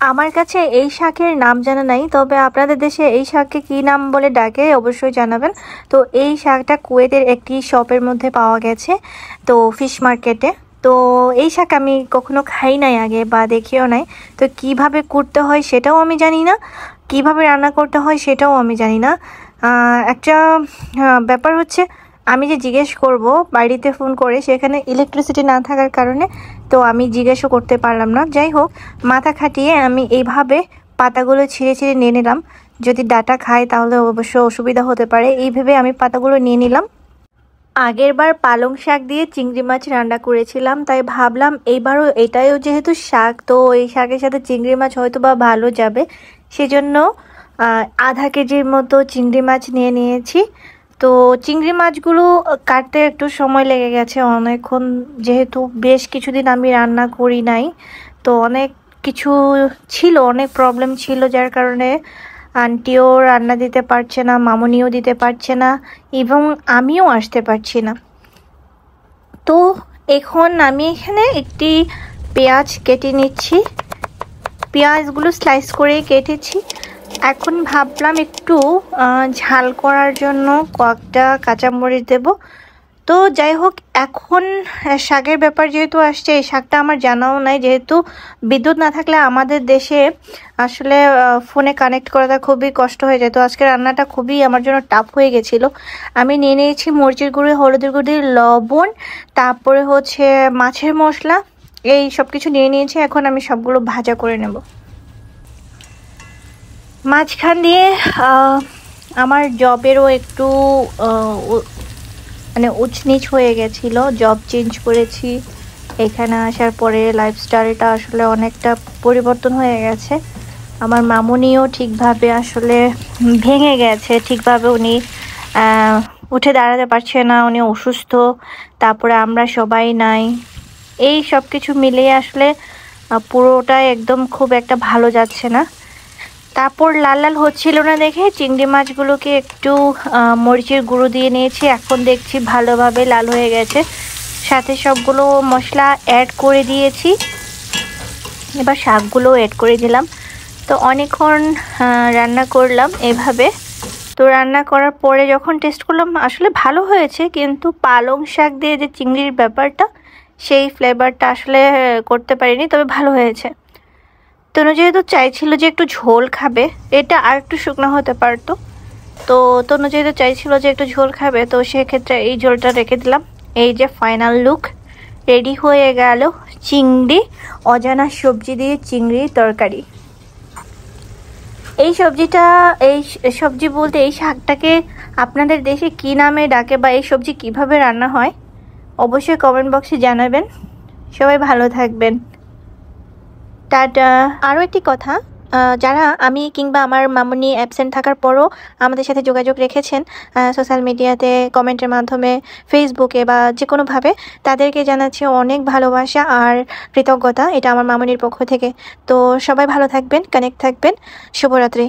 আমার কাছে এই শাকের নাম জানা নাই, তবে আপনাদের দেশে এই শাককে কি নাম বলে ডাকে অবশ্যই জানাবেন। তো এই শাকটা কুয়েতের একটি শপের মধ্যে পাওয়া গেছে, তো ফিশ মার্কেটে। তো এই শাক আমি কখনো খাই নাই আগে বা দেখিও নাই। তো কিভাবে করতে হয় সেটাও আমি জানি না, কিভাবে রান্না করতে হয় সেটাও আমি জানি না। একটা ব্যাপার হচ্ছে, আমি যে জিজ্ঞেস করব বাড়িতে ফোন করে, সেখানে ইলেকট্রিসিটি না থাকার কারণে তো আমি জিজ্ঞেসও করতে পারলাম না। যাই হোক, মাথা খাটিয়ে আমি এইভাবে পাতাগুলো ছিঁড়ে ছিঁড়ে নিয়ে নিলাম। যদি ডাটা খাই তাহলে অবশ্য অসুবিধা হতে পারে, এইভাবে আমি পাতাগুলো নিয়ে নিলাম। আগের বার পালং শাক দিয়ে চিংড়ি মাছ রান্না করেছিলাম, তাই ভাবলাম এইবারও এটাও যেহেতু শাক, তো এই শাকের সাথে চিংড়ি মাছ হয়তো বা ভালো যাবে, সেজন্য আধা কেজির মতো চিংড়ি মাছ নিয়ে নিয়েছি। তো চিংড়ি মাছগুলো কাটতে একটু সময় লেগে গেছে অনেকক্ষণ, যেহেতু বেশ কিছুদিন আমি রান্না করি নাই। তো অনেক কিছু ছিল, অনেক প্রবলেম ছিল, যার কারণে আন্টিও রান্না দিতে পারছে না, মামুনিও দিতে পারছে না, এবং আমিও আসতে পারছি না। তো এখন আমি এখানে একটি পেঁয়াজ কেটে নিচ্ছি। পেঁয়াজগুলো স্লাইস করে কেটেছি। এখন ভাবলাম একটু ঝাল করার জন্য কয়েকটা কাঁচামরিচ দেব। তো যাই হোক, এখন শাকের ব্যাপার যেহেতু আসছে, এই শাকটা আমার জানাও নাই, যেহেতু বিদ্যুৎ না থাকলে আমাদের দেশে আসলে ফোনে কানেক্ট করাটা খুবই কষ্ট হয়ে যায়। তো আজকে রান্নাটা খুবই আমার জন্য টাফ হয়ে গেছিলো। আমি নিয়ে নিয়েছি মরিচের গুঁড়ি, হলুদের গুঁড়ি, লবণ, তারপরে হচ্ছে মাছের মশলা, এই সব কিছু নিয়ে নিয়েছি। এখন আমি সবগুলো ভাজা করে নেব। মাঝখান দিয়ে আমার জবেরও একটু মানে উচনিচ হয়ে গেছিল, জব চেঞ্জ করেছি। এখানে আসার পরে লাইফস্টাইলটা আসলে অনেকটা পরিবর্তন হয়ে গেছে। আমার মামুনিও ঠিকভাবে আসলে ভেঙে গেছে, ঠিকভাবে উনি উঠে দাঁড়াতে পারছে না, উনি অসুস্থ, তারপরে আমরা সবাই নাই। এই সব কিছু মিলিয়ে আসলে পুরোটাই একদম খুব একটা ভালো যাচ্ছে না। তারপর লাল লাল হচ্ছিল না দেখে চিংড়ি মাছগুলোকে একটু মরিচের গুঁড়ো দিয়ে নিয়েছি। এখন দেখছি ভালোভাবে লাল হয়ে গেছে, সাথে সবগুলো মশলা অ্যাড করে দিয়েছি। এবার শাকগুলো অ্যাড করে দিলাম। তো অনেকক্ষণ রান্না করলাম এভাবে। তো রান্না করার পরে যখন টেস্ট করলাম আসলে ভালো হয়েছে, কিন্তু পালং শাক দিয়ে যে চিংড়ির ব্যাপারটা, সেই ফ্লেভারটা আসলে করতে পারিনি, তবে ভালো হয়েছে। তনু যেহেতু চাইছিল যে একটু ঝোল খাবে, এটা আর একটু শুকনো হতে পারতো, তো তনু যেহেতু চাইছিল যে একটু ঝোল খাবে, তো সেক্ষেত্রে এই ঝোলটা রেখে দিলাম। এই যে ফাইনাল লুক রেডি হয়ে গেল, চিংড়ি, অজানা সবজি দিয়ে চিংড়ির তরকারি। এই সবজিটা, এই সবজি বলতে এই শাকটাকে আপনাদের দেশে কি নামে ডাকে বা এই সবজি কিভাবে রান্না হয় অবশ্যই কমেন্ট বক্সে জানাবেন। সবাই ভালো থাকবেন, টাটা। আরও একটি কথা, যারা আমি কিংবা আমার মামুনি অ্যাবসেন্ট থাকার পরও আমাদের সাথে যোগাযোগ রেখেছেন সোশ্যাল মিডিয়াতে, কমেন্টের মাধ্যমে, ফেসবুকে বা যে কোনোভাবে, তাদেরকে জানাচ্ছি অনেক ভালোবাসা আর কৃতজ্ঞতা, এটা আমার মামুনির পক্ষ থেকে। তো সবাই ভালো থাকবেন, কানেক্ট থাকবেন। শুভরাত্রি।